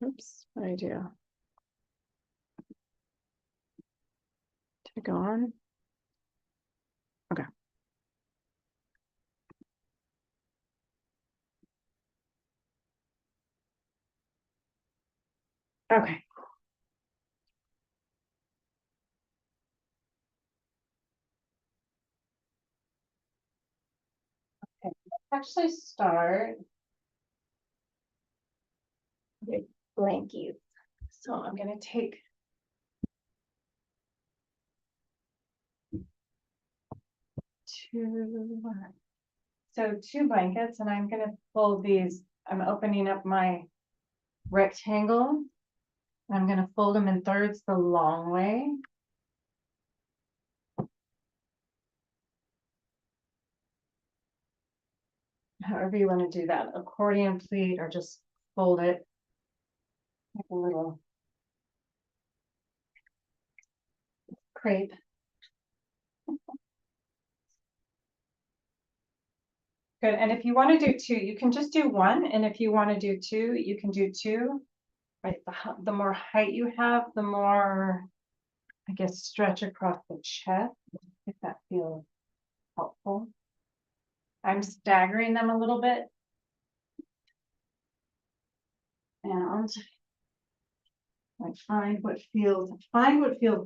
Oops, what did I do? Did it go on? Okay. Okay. Okay. Let's actually start with blankies. So I'm going to take two blankets, and I'm going to fold these. I'm opening up my rectangle. I'm going to fold them in thirds the long way. However you want to do that, accordion pleat, or just fold it like a little crepe. Good, and if you want to do two, you can just do one, and if you want to do two, you can do two. Right, the more height you have, the more, I guess, stretch across the chest, if that feels helpful. I'm staggering them a little bit. And like find what feels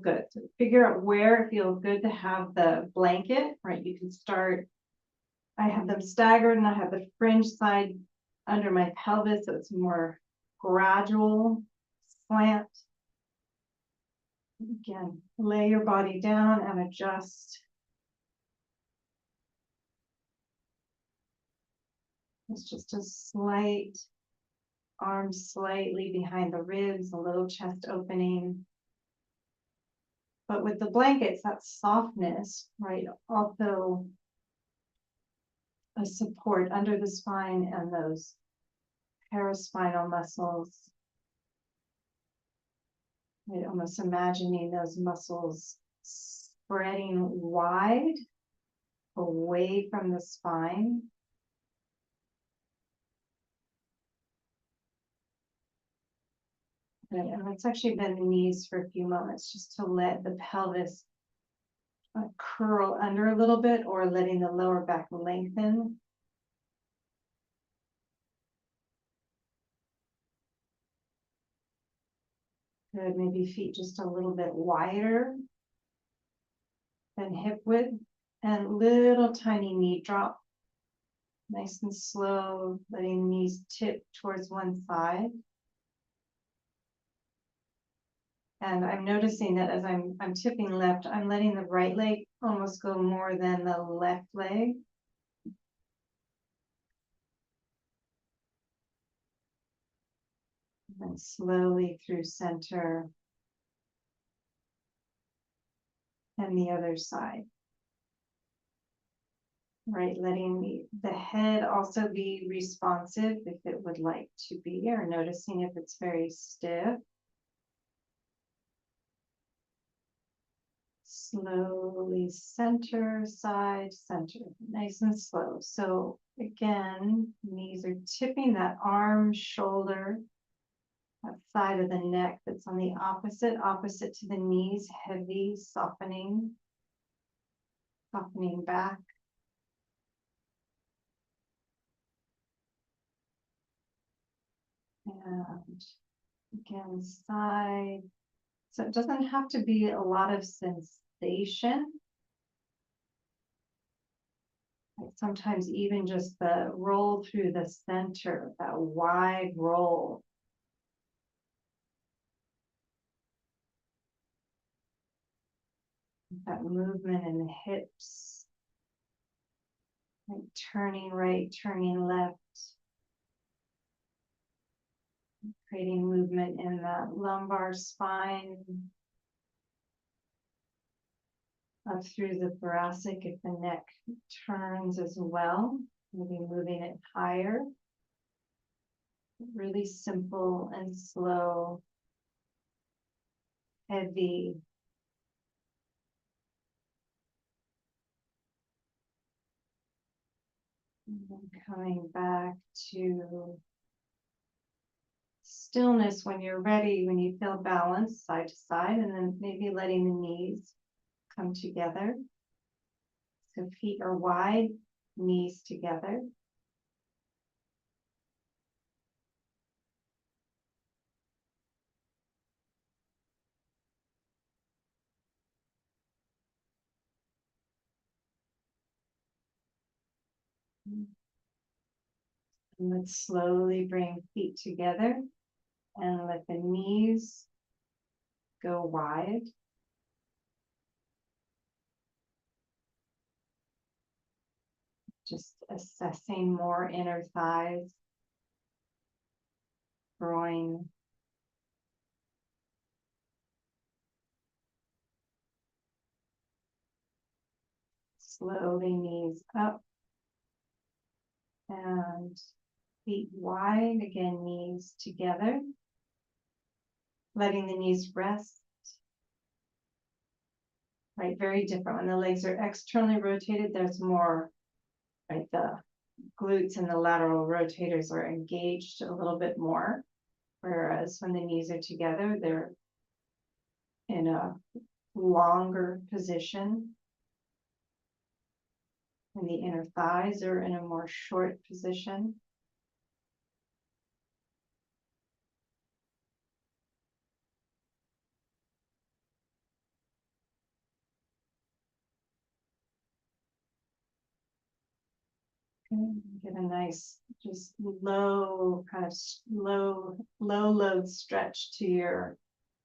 good. So figure out where it feels good to have the blanket, right? You can start, I have them staggered and I have the fringe side under my pelvis, so it's more gradual slant. Again, lay your body down and adjust. It's just a slight, arms slightly behind the ribs, a little chest opening. But with the blankets, that softness, right? Also a support under the spine and those paraspinal muscles. Right? Almost imagining those muscles spreading wide away from the spine. And let's actually bend the knees for a few moments just to let the pelvis curl under a little bit, or letting the lower back lengthen. Good, maybe feet just a little bit wider than hip width, and little tiny knee drop. Nice and slow, letting knees tip towards one side. And I'm noticing that as I'm tipping left, I'm letting the right leg almost go more than the left leg. And slowly through center and the other side. Right, letting the head also be responsive if it would like to be, or noticing if it's very stiff. Slowly center, side, center, nice and slow. So again, knees are tipping, that arm, shoulder, that side of the neck that's on the opposite to the knees, heavy, softening back. And again, side. So it doesn't have to be a lot of sensation. Like sometimes even just the roll through the center, that wide roll. That movement in the hips. Like turning right, turning left. Creating movement in the lumbar spine. Up through the thoracic if the neck turns as well. Maybe moving it higher. Really simple and slow. Heavy. And then coming back to stillness when you're ready, when you feel balanced side to side, and then maybe letting the knees come together. So feet are wide, knees together. And let's slowly bring feet together and let the knees go wide. Just assessing more inner thighs, groin. Slowly knees up and feet wide. Again, knees together. Letting the knees rest. Right, very different. When the legs are externally rotated, there's more, right, the glutes and the lateral rotators are engaged a little bit more. Whereas when the knees are together, they're in a longer position. And the inner thighs are in a more short position. Get a nice, just low, kind of low load stretch to your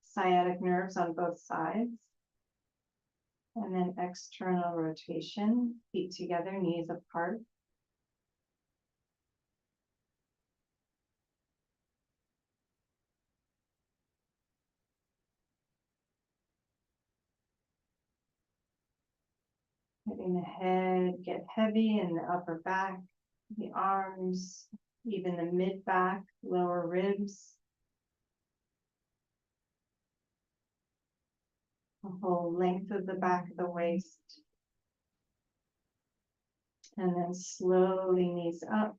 sciatic nerves on both sides. And then external rotation, feet together, knees apart. Letting the head get heavy in the upper back, the arms, even the mid back, lower ribs. The whole length of the back of the waist. And then slowly knees up.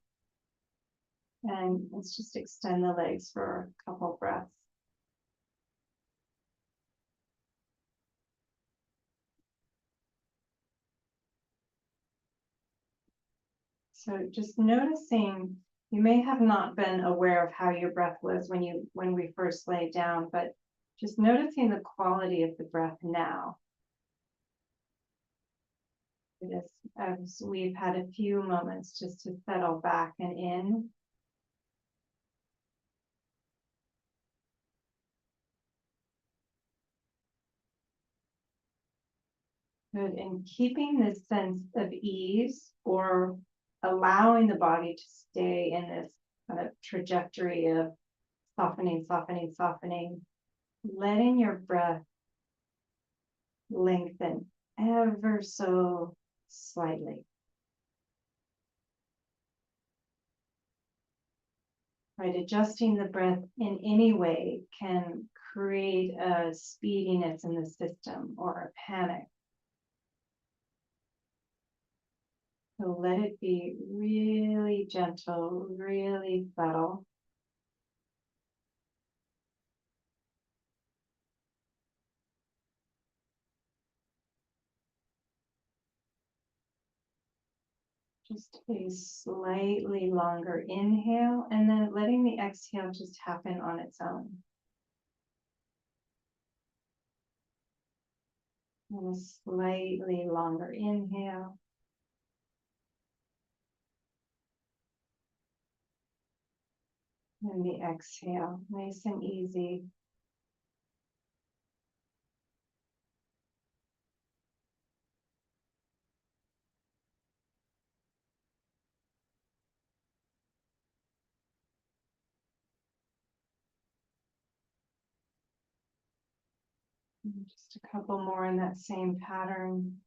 And let's just extend the legs for a couple breaths. So just noticing, you may have not been aware of how your breath was when we first laid down, but just noticing the quality of the breath now. As we've had a few moments just to settle back and in. Good. And keeping this sense of ease or allowing the body to stay in this kind of trajectory of softening, softening, softening, letting your breath lengthen ever so slightly. Right, adjusting the breath in any way can create a speediness in the system or a panic. So let it be really gentle, really subtle. Just a slightly longer inhale, and then letting the exhale just happen on its own. And a slightly longer inhale. And the exhale, nice and easy. And just a couple more in that same pattern.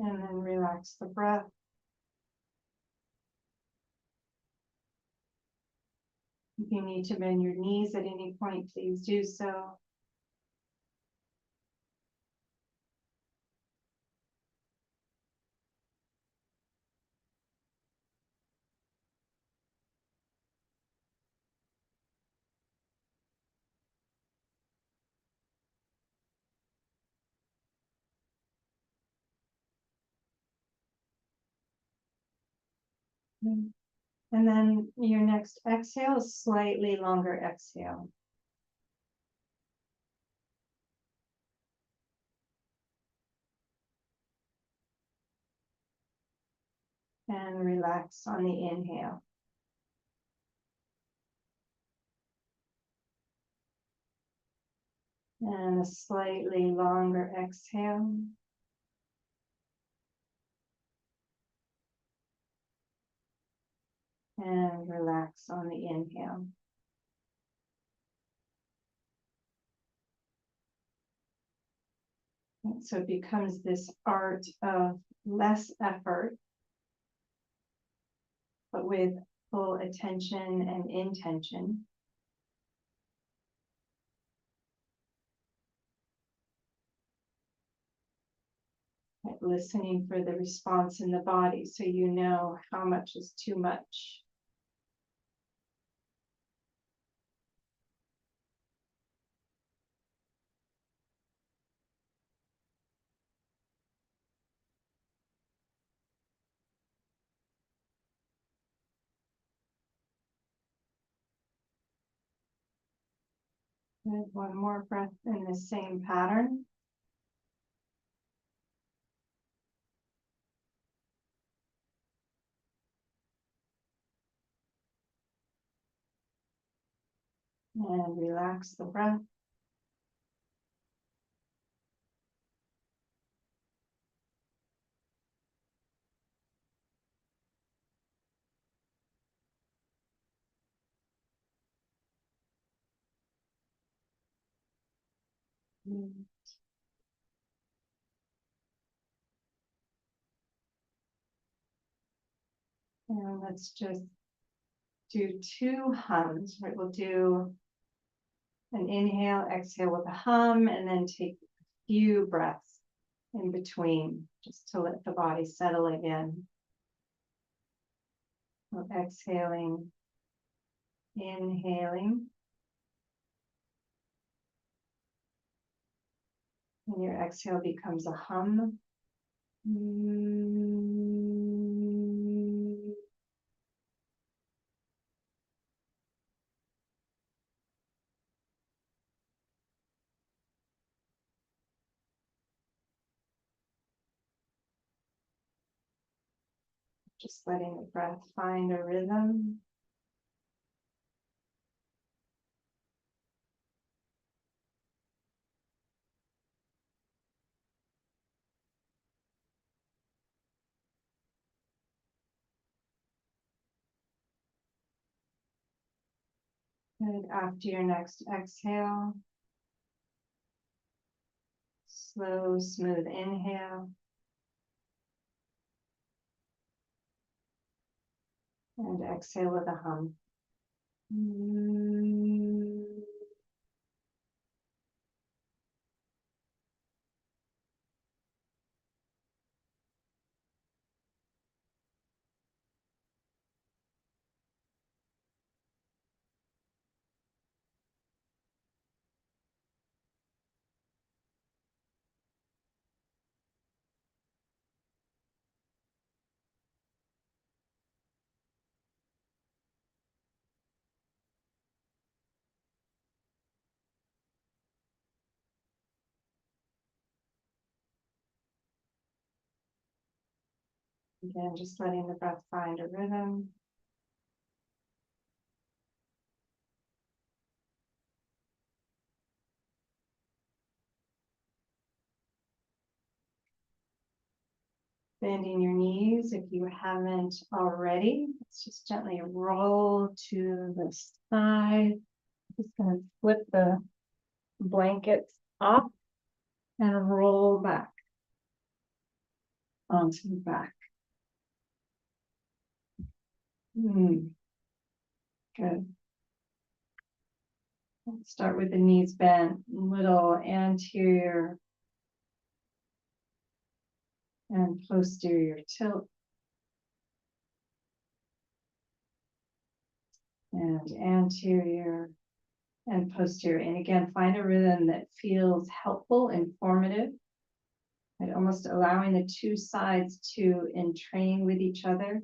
And then relax the breath. If you need to bend your knees at any point, please do so. And then your next exhale is slightly longer exhale. And relax on the inhale. And a slightly longer exhale. And relax on the inhale. And so it becomes this art of less effort, but with full attention and intention. Like listening for the response in the body so you know how much is too much. And one more breath in the same pattern. And relax the breath. And let's just do 2 hums. Right, we'll do an inhale, exhale with a hum, and then take a few breaths in between, just to let the body settle again. So exhaling, inhaling, and your exhale becomes a hum. Just letting the breath find a rhythm. And after your next exhale, slow, smooth inhale. And exhale with a hum. Again, just letting the breath find a rhythm. Bending your knees if you haven't already. Let's just gently roll to the side. Just going to flip the blankets off and roll back. onto the back. Good. Let's start with the knees bent, little anterior and posterior tilt. And anterior and posterior. And again, find a rhythm that feels helpful, informative, and almost allowing the two sides to entrain with each other.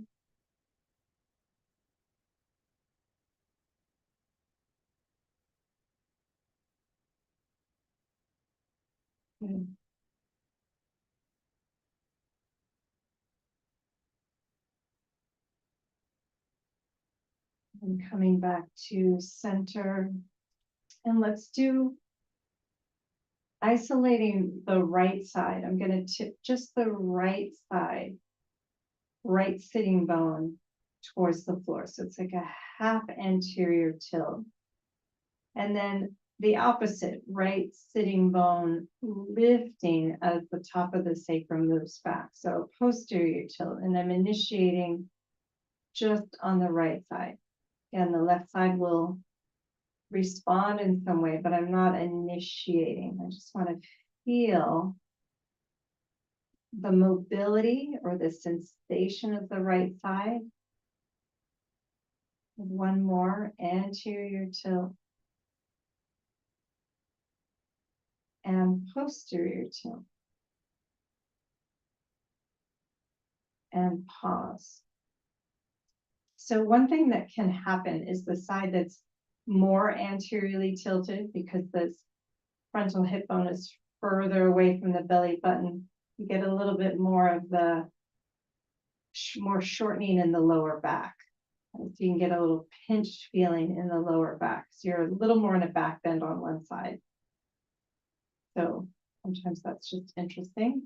Good. And coming back to center. And let's do isolating the right side. I'm going to tip just the right side, right sitting bone towards the floor. So it's like a half anterior tilt. And then the opposite, right sitting bone lifting as the top of the sacrum moves back. So posterior tilt, and I'm initiating just on the right side. And the left side will respond in some way, but I'm not initiating. I just want to feel the mobility or the sensation of the right side. One more, anterior tilt and posterior tilt. And pause. So one thing that can happen is the side that's more anteriorly tilted, because this frontal hip bone is further away from the belly button, you get a little bit more of the more shortening in the lower back. So you can get a little pinched feeling in the lower back. So you're a little more in a back bend on one side. So sometimes that's just interesting.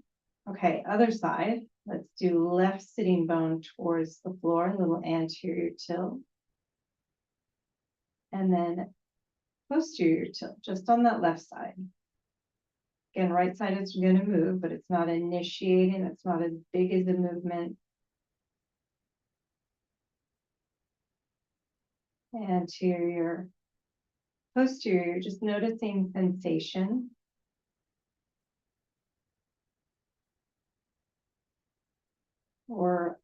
Okay, other side. Let's do left sitting bone towards the floor, a little anterior tilt. And then posterior tilt, just on that left side. Again, right side is going to move, but it's not initiating. It's not as big as a movement. Anterior, posterior, just noticing sensation. Or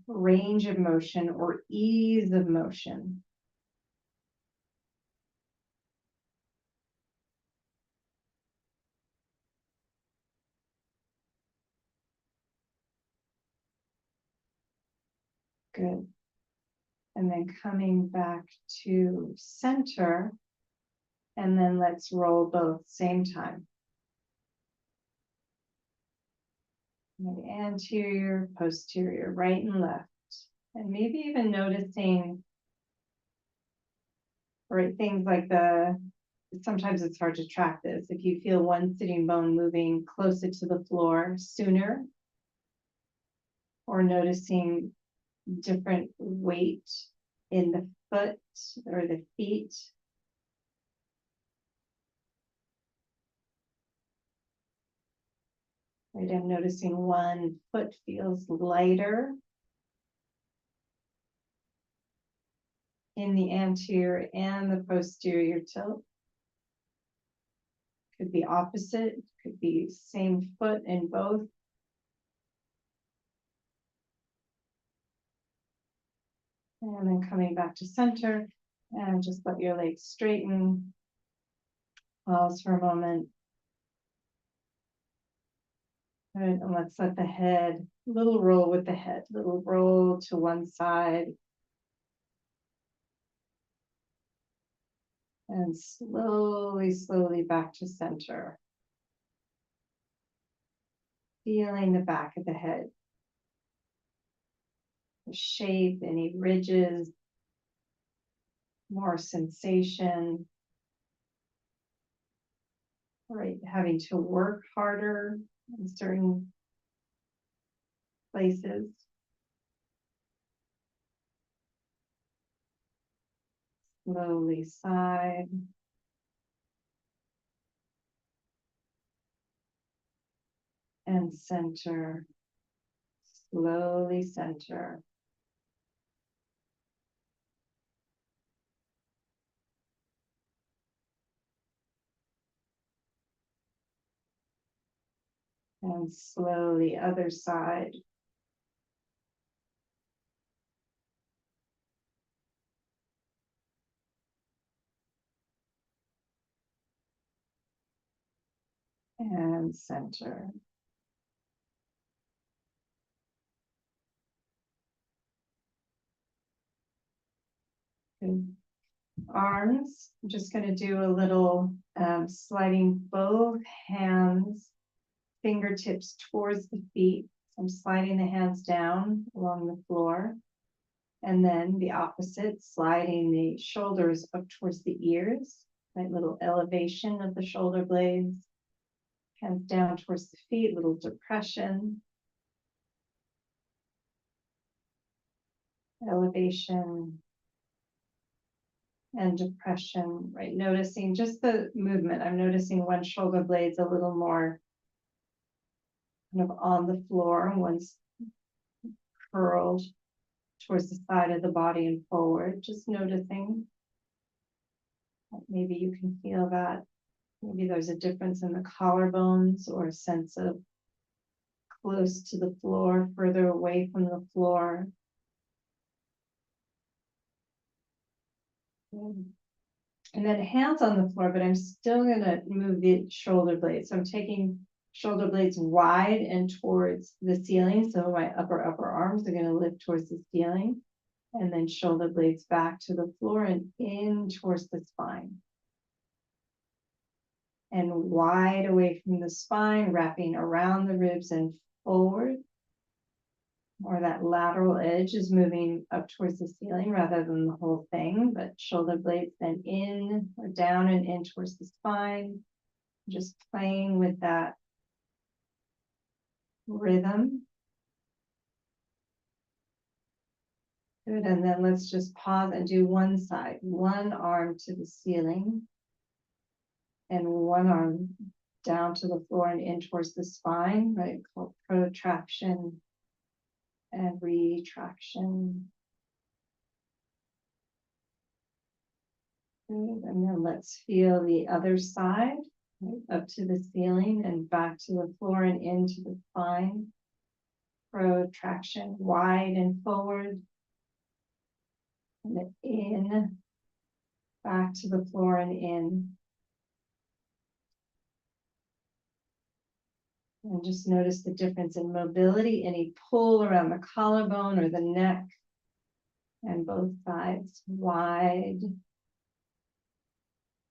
range of motion or ease of motion. Good. And then coming back to center, and then let's roll both same time. Anterior, posterior, right and left. And maybe even noticing, right, things like sometimes it's hard to track this. If you feel one sitting bone moving closer to the floor sooner, or noticing different weight in the foot or the feet. Right, I'm noticing one foot feels lighter in the anterior and the posterior tilt. Could be opposite, could be same foot in both. And then coming back to center, and just let your legs straighten. Pause for a moment. Good, and let's let the head, little roll with the head, little roll to one side. And slowly, slowly back to center. Feeling the back of the head. The shape, any ridges, more sensation. Right, having to work harder in certain places. Slowly side. And center. slowly center. And slowly other side. And center. Good. Arms, I'm just going to do a little sliding both hands, fingertips towards the feet. I'm sliding the hands down along the floor. And then the opposite, sliding the shoulders up towards the ears, right? Little elevation of the shoulder blades. Hands down towards the feet, little depression. Elevation and depression, right? Noticing just the movement. I'm noticing one shoulder blade's a little more kind of on the floor, one's curled towards the side of the body and forward. Just noticing. Maybe you can feel that. Maybe there's a difference in the collarbones or a sense of close to the floor, further away from the floor. And then hands on the floor, but I'm still going to move the shoulder blades. So I'm taking shoulder blades wide and towards the ceiling. So my upper arms are going to lift towards the ceiling. And then shoulder blades back to the floor and in towards the spine. And wide away from the spine, wrapping around the ribs and forward. Or that lateral edge is moving up towards the ceiling rather than the whole thing, but shoulder blades then in or down and in towards the spine. Just playing with that rhythm. Good, and then let's just pause and do one side. One arm to the ceiling and one arm down to the floor and in towards the spine, right? Called protraction and retraction. Good. And then let's feel the other side, right? Up to the ceiling and back to the floor and into the spine. Protraction, wide and forward. And then in, back to the floor and in. And just notice the difference in mobility, any pull around the collarbone or the neck, and both sides, wide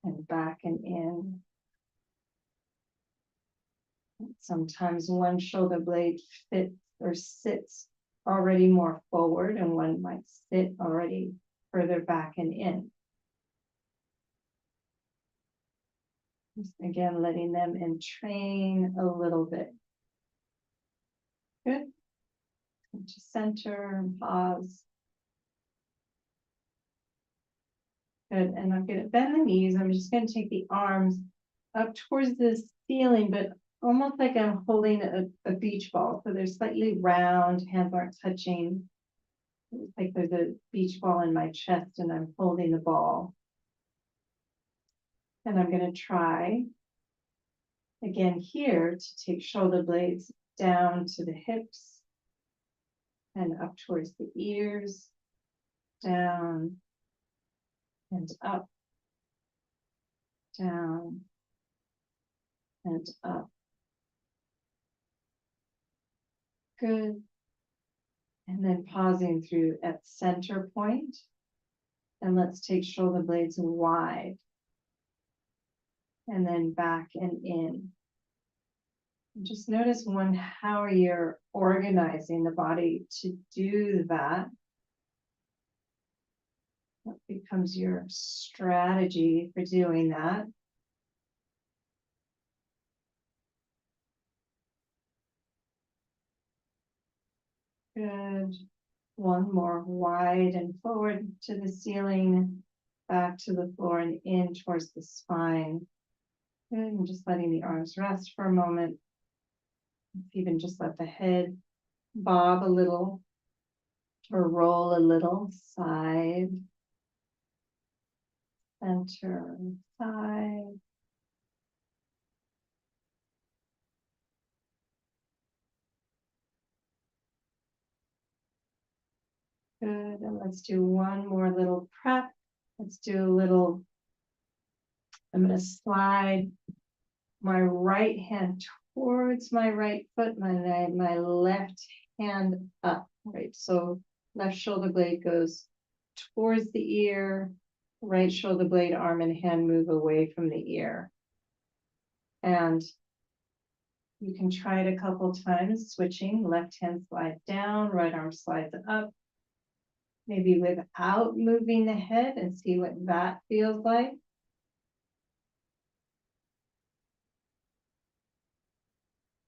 and back and in. Sometimes one shoulder blade fits or sits already more forward, and one might sit already further back and in. Just again, letting them entrain a little bit. Good. Come to center and pause. Good, and I'm going to bend the knees. I'm just going to take the arms up towards the ceiling, but almost like I'm holding a beach ball. So they're slightly round, hands aren't touching. It's like there's a beach ball in my chest and I'm holding the ball. And I'm going to try again here to take shoulder blades down to the hips and up towards the ears, down and up, down and up. Good. And then pausing through at center point. And let's take shoulder blades wide. And then back and in. And just notice how you're organizing the body to do that. What becomes your strategy for doing that? Good. One more, wide and forward to the ceiling, back to the floor and in towards the spine. Good. And just letting the arms rest for a moment. Even just let the head bob a little or roll a little, side, center, side. Good, and let's do one more little prep. Let's do a little, I'm gonna slide my right hand towards my right foot, my left hand up, right? So left shoulder blade goes towards the ear, right shoulder blade, arm and hand move away from the ear. And you can try it a couple times, switching, left hand slides down, right arm slides up, maybe without moving the head, and see what that feels like.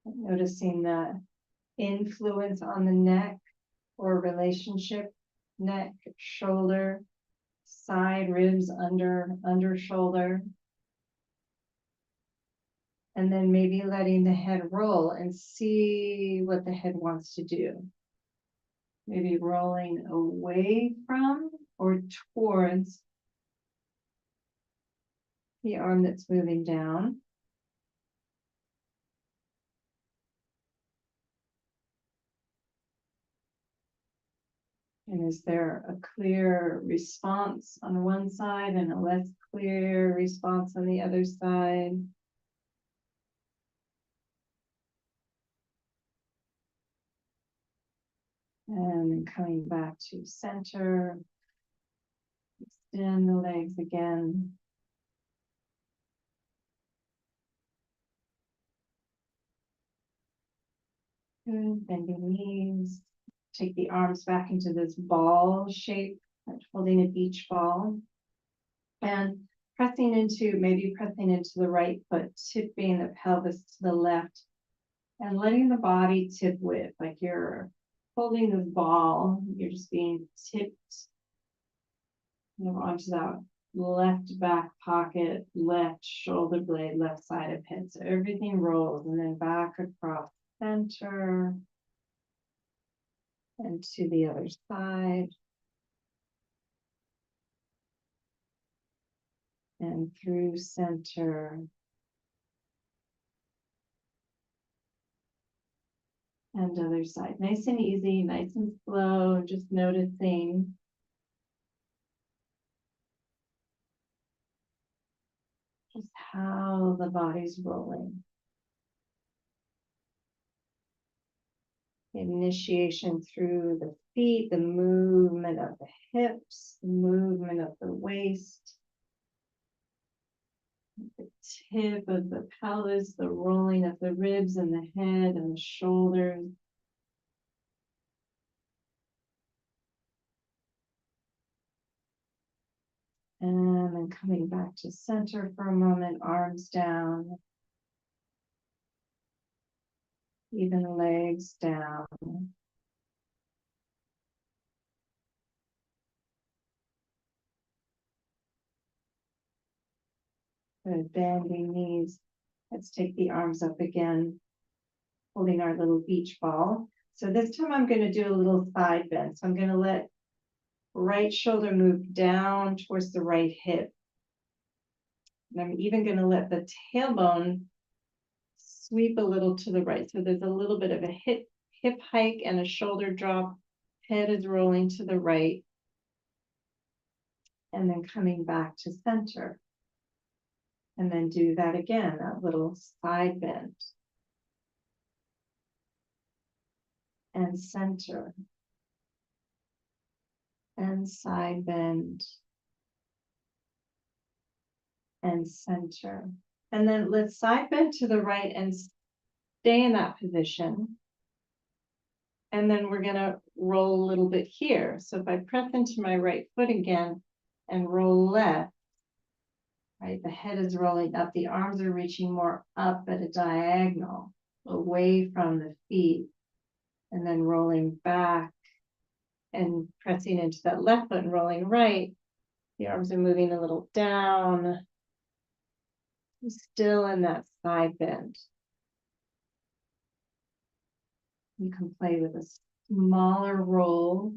Noticing the influence on the neck or relationship, neck, shoulder, side, ribs, under shoulder. And then maybe letting the head roll and see what the head wants to do. Maybe rolling away from or towards the arm that's moving down. And is there a clear response on one side and a less clear response on the other side? And coming back to center, extend the legs again. Good, bending knees. Take the arms back into this ball shape, holding a beach ball. And maybe pressing into the right foot, tipping the pelvis to the left, and letting the body tip with, like you're holding this ball, you're just being tipped onto that left back pocket, left shoulder blade, left side of head. So everything rolls, and then back across center and to the other side. And through center. And other side. Nice and easy, nice and slow, just noticing. Just how the body's rolling. Initiation through the feet, the movement of the hips, the movement of the waist, the tip of the pelvis, the rolling of the ribs and the head and the shoulders. And then coming back to center for a moment, arms down, even legs down. Good, bending knees. Let's take the arms up again, holding our little beach ball. So this time I'm going to do a little side bend. So I'm going to let right shoulder move down towards the right hip. And I'm even going to let the tailbone sweep a little to the right. So there's a little bit of a hip hike and a shoulder drop. Head is rolling to the right. And then coming back to center. And then do that again, that little side bend. And center. And side bend. And center. And then let's side bend to the right and stay in that position. And then we're going to roll a little bit here. So if I press into my right foot again and roll left, right, the head is rolling up, the arms are reaching more up at a diagonal, away from the feet, and then rolling back and pressing into that left foot and rolling right. The arms are moving a little down, still in that side bend. You can play with a smaller roll.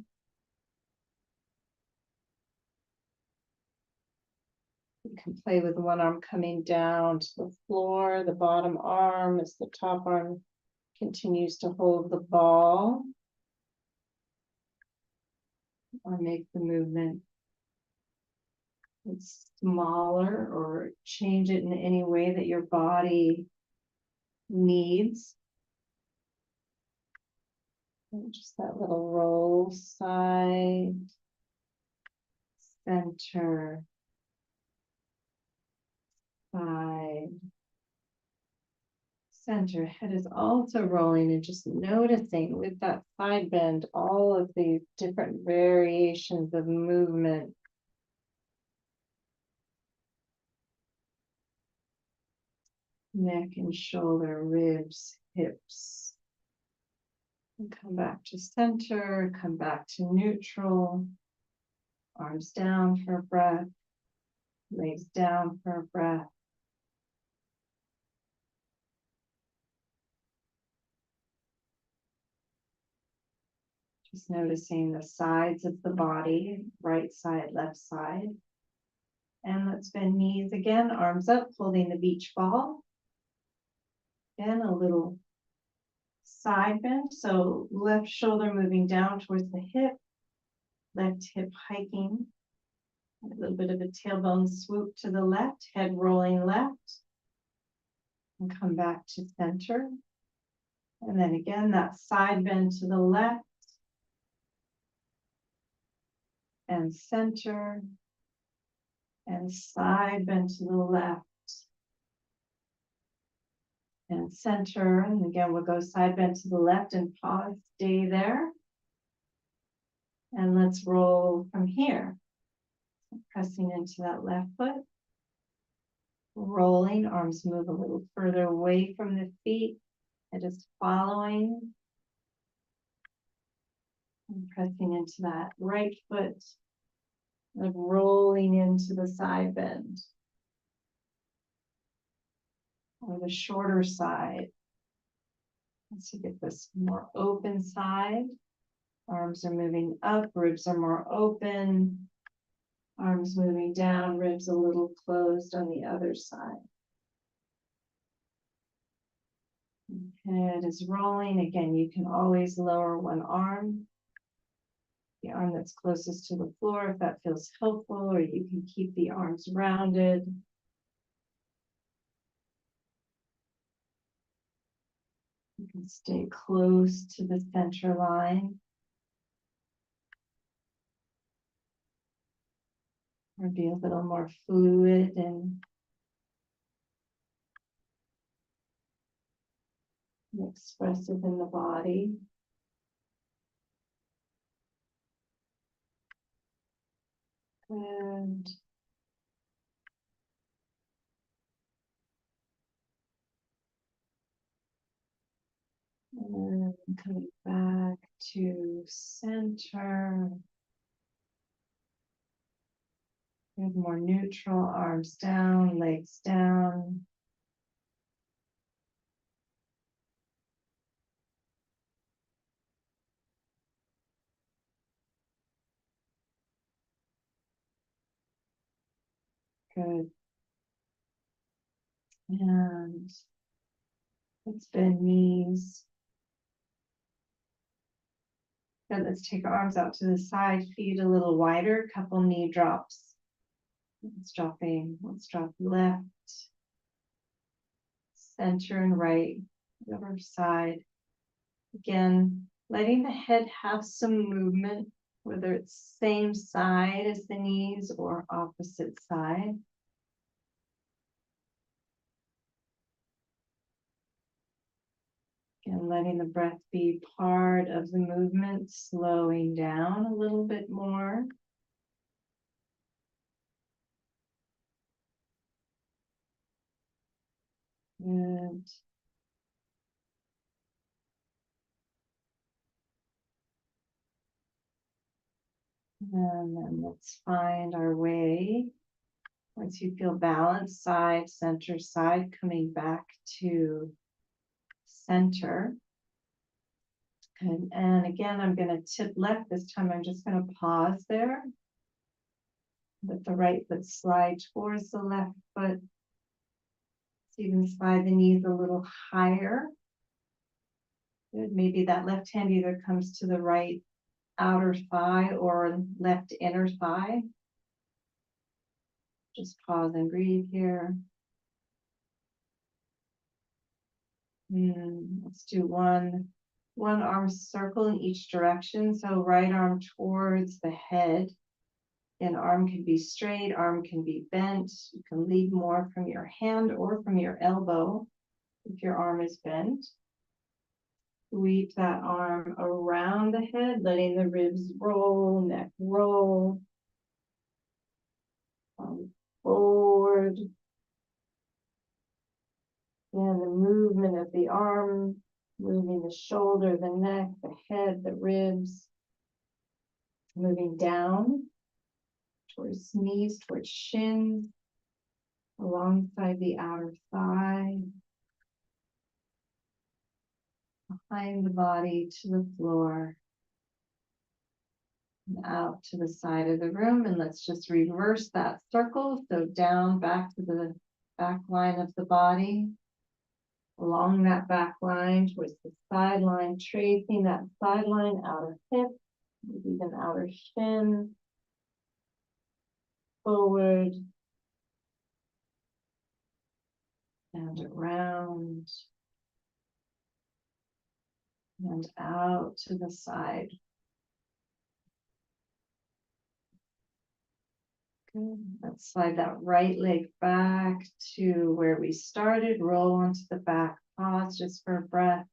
You can play with one arm coming down to the floor, the bottom arm as the top arm continues to hold the ball. Or make the movement smaller or change it in any way that your body needs. And just that little roll, side, center, side, center. Head is also rolling and just noticing with that side bend all of these different variations of movement. Neck and shoulder, ribs, hips. And come back to center, come back to neutral. Arms down for a breath. Legs down for a breath. Just noticing the sides of the body, right side, left side. And let's bend knees again, arms up, holding the beach ball. Again, a little side bend, so left shoulder moving down towards the hip, left hip hiking, a little bit of a tailbone swoop to the left, head rolling left, and come back to center. And then again, that side bend to the left, and center, and side bend to the left, and center, and again we'll go side bend to the left and pause, stay there. And let's roll from here. Pressing into that left foot. Rolling, arms move a little further away from the feet. Head is following. And pressing into that right foot. And rolling into the side bend. Or the shorter side. Let's get this more open side. Arms are moving up, ribs are more open. Arms moving down, ribs a little closed on the other side. Head is rolling. Again, you can always lower one arm. The arm that's closest to the floor, if that feels helpful, or you can keep the arms rounded. You can stay close to the center line. Or be a little more fluid and expressive in the body. And coming back to center. Good, more neutral, arms down, legs down. Good. And let's bend knees. Good, let's take our arms out to the side, feet a little wider, couple knee drops. Let's drop left, center and right, the other side. Again, letting the head have some movement, whether it's same side as the knees or opposite side. And letting the breath be part of the movement, slowing down a little bit more. Good. And then let's find our way. Once you feel balanced, side, center, side, coming back to center. Good. And again, I'm going to tip left. This time I'm just going to pause there. Let the right foot slide towards the left foot. Even slide the knees a little higher. Good. Maybe that left hand either comes to the right outer thigh or left inner thigh. Just pause and breathe here. Let's do one arm circle in each direction. So right arm towards the head. An arm can be straight, arm can be bent. You can lead more from your hand or from your elbow if your arm is bent. Sweep that arm around the head, letting the ribs roll, neck roll. Forward. And the movement of the arm, moving the shoulder, the neck, the head, the ribs. Moving down towards knees, towards shins, alongside the outer thigh. Behind the body to the floor. And out to the side of the room. And let's just reverse that circle. So down, back to the back line of the body. Along that back line towards the sideline, tracing that sideline, outer hip, maybe even outer shin. Forward. And around. And out to the side. Good. Let's slide that right leg back to where we started. Roll onto the back. Pause just for a breath.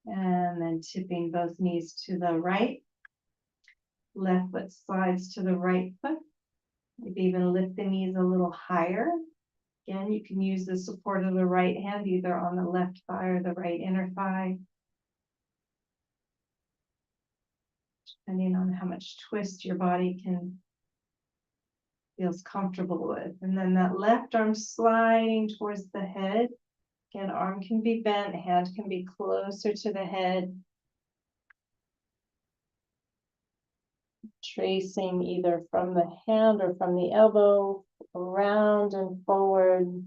And then tipping both knees to the right. Left foot slides to the right foot. Maybe even lift the knees a little higher. Again, you can use the support of the right hand either on the left thigh or the right inner thigh. Depending on how much twist your body feels comfortable with. And then that left arm sliding towards the head. Again, arm can be bent, hand can be closer to the head. Tracing either from the hand or from the elbow, around and forward.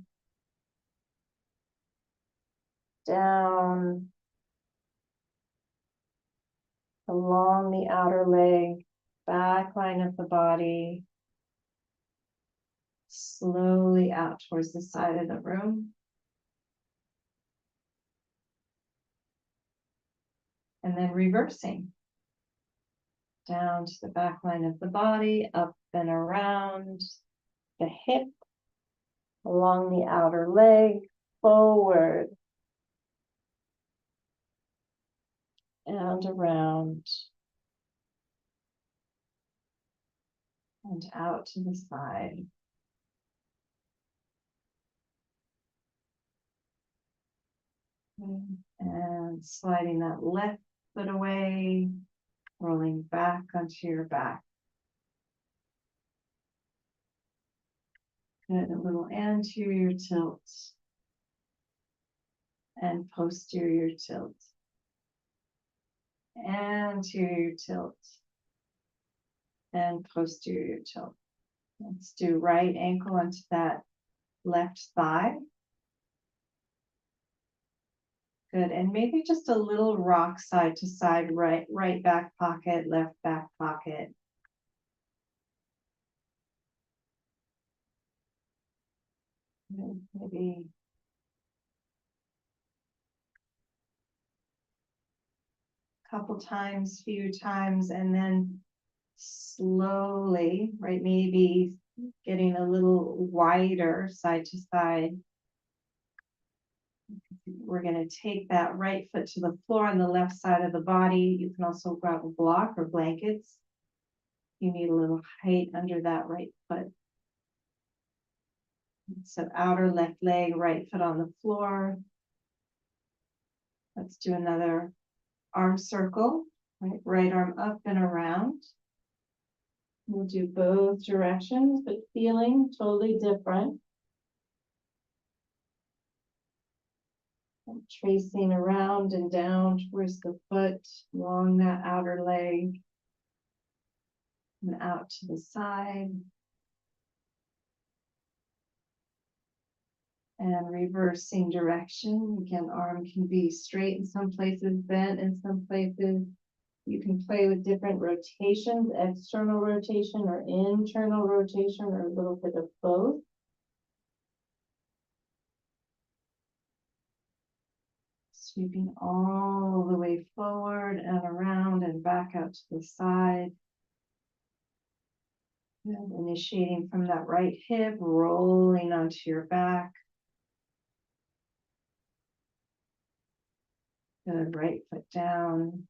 Down. Along the outer leg, back line of the body. Slowly out towards the side of the room. And then reversing. Down to the back line of the body, up and around the hip, along the outer leg, forward. And around. And out to the side. And sliding that left foot away, rolling back onto your back. Good, a little anterior tilt. And posterior tilt. Anterior tilt. And posterior tilt. Let's do right ankle onto that left thigh. Good, and maybe just a little rock side to side, right back pocket, left back pocket. Maybe a couple times, few times, and then slowly, right, maybe getting a little wider side to side. We're going to take that right foot to the floor on the left side of the body. You can also grab a block or blankets. You need a little height under that right foot. So outer left leg, right foot on the floor. Let's do another arm circle, right arm up and around. We'll do both directions, but feeling totally different. Tracing around and down towards the foot, along that outer leg, and out to the side. And reversing direction. Again, arm can be straight in some places, bent in some places. You can play with different rotations, external rotation or internal rotation, or a little bit of both. Sweeping all the way forward and around and back out to the side. And initiating from that right hip, rolling onto your back. Good, right foot down.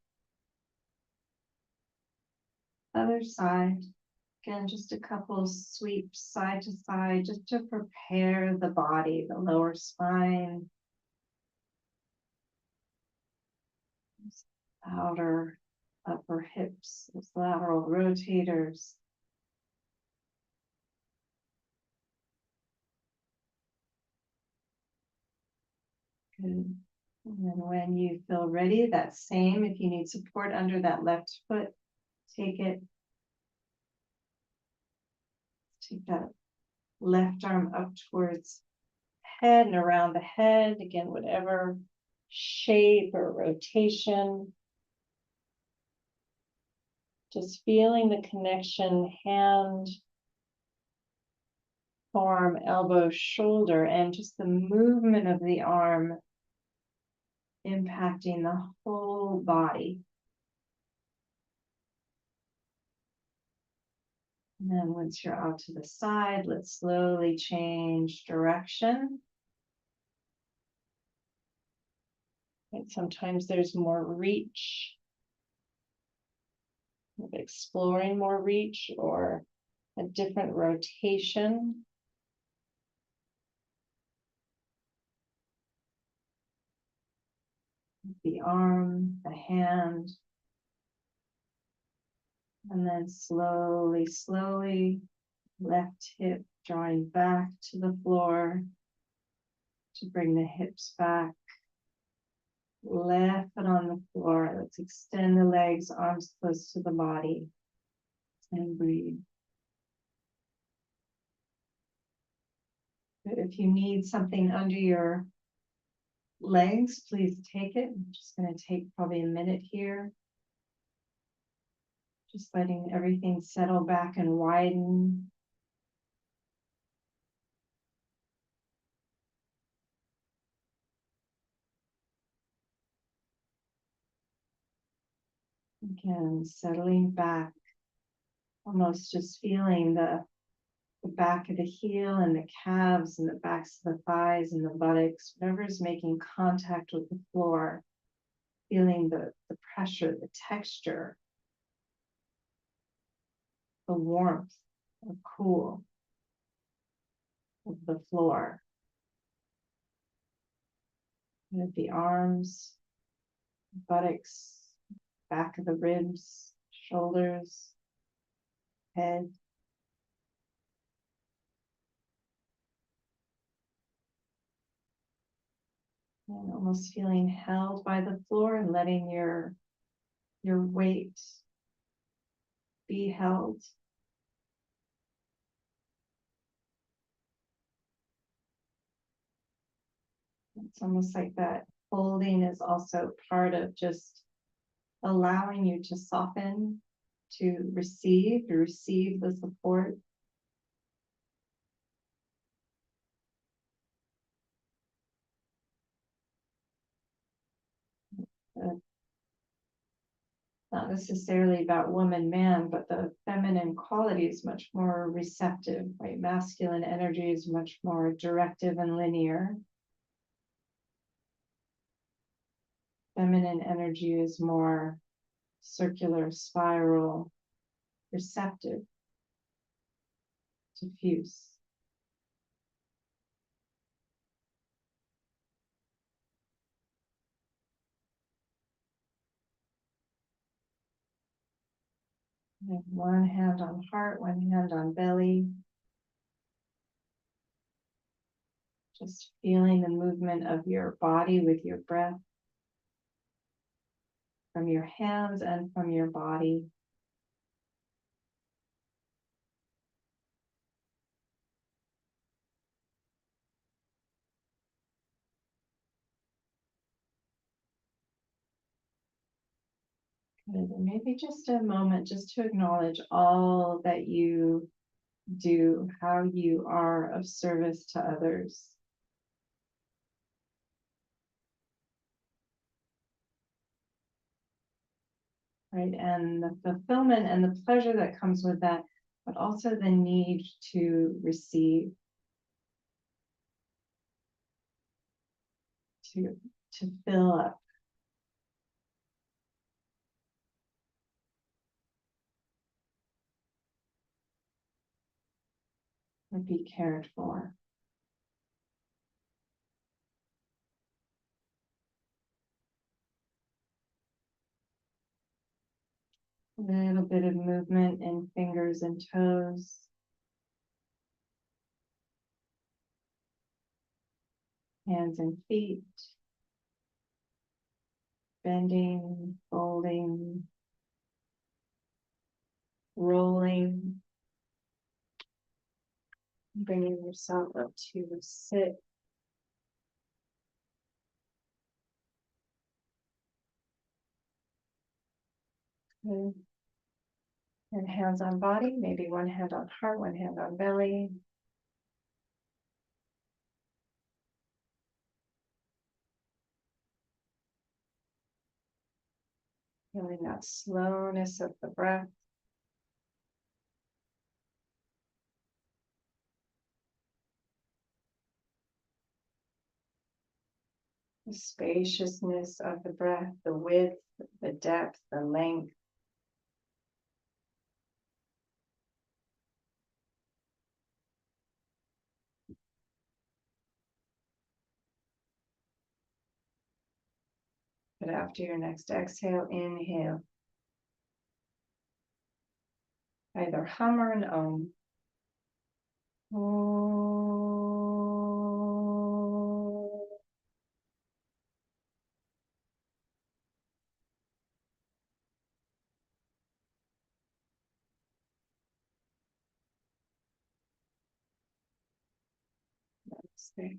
Other side. Again, just a couple sweeps side to side, just to prepare the body, the lower spine. Outer, upper hips, those lateral rotators. Good. And then when you feel ready, that same, if you need support under that left foot, take it. Take that left arm up towards head and around the head. Again, whatever shape or rotation. Just feeling the connection, hand, arm, elbow, shoulder, and just the movement of the arm impacting the whole body. And then once you're out to the side, let's slowly change direction. And sometimes there's more reach, exploring more reach or a different rotation. The arm, the hand, and then slowly, slowly, left hip drawing back to the floor to bring the hips back. Left foot on the floor. Let's extend the legs, arms close to the body, and breathe. If you need something under your legs, please take it. I'm just going to take probably a minute here. Just letting everything settle back and widen. Again, settling back, almost just feeling the back of the heel and the calves and the backs of the thighs and the buttocks, whatever is making contact with the floor, feeling the pressure, the texture, the warmth, the cool of the floor. With the arms, buttocks, back of the ribs, shoulders, head. And almost feeling held by the floor and letting your weight be held. It's almost like that folding is also part of just allowing you to soften, to receive the support. Not necessarily about woman, man, but the feminine quality is much more receptive, right? Masculine energy is much more directive and linear. Feminine energy is more circular, spiral, receptive, diffuse. One hand on heart, one hand on belly. Just feeling the movement of your body with your breath from your hands and from your body. Good. And maybe just a moment just to acknowledge all that you do, how you are of service to others. Right, and the fulfillment and the pleasure that comes with that, but also the need to receive, to fill up, or be cared for. A little bit of movement in fingers and toes. Hands and feet. Bending, folding, rolling. Bringing yourself up to sit. Good. And hands on body, maybe one hand on heart, one hand on belly. Feeling that slowness of the breath. The spaciousness of the breath, the width, the depth, the length. But after your next exhale, inhale. Either hum or an om. Namaste.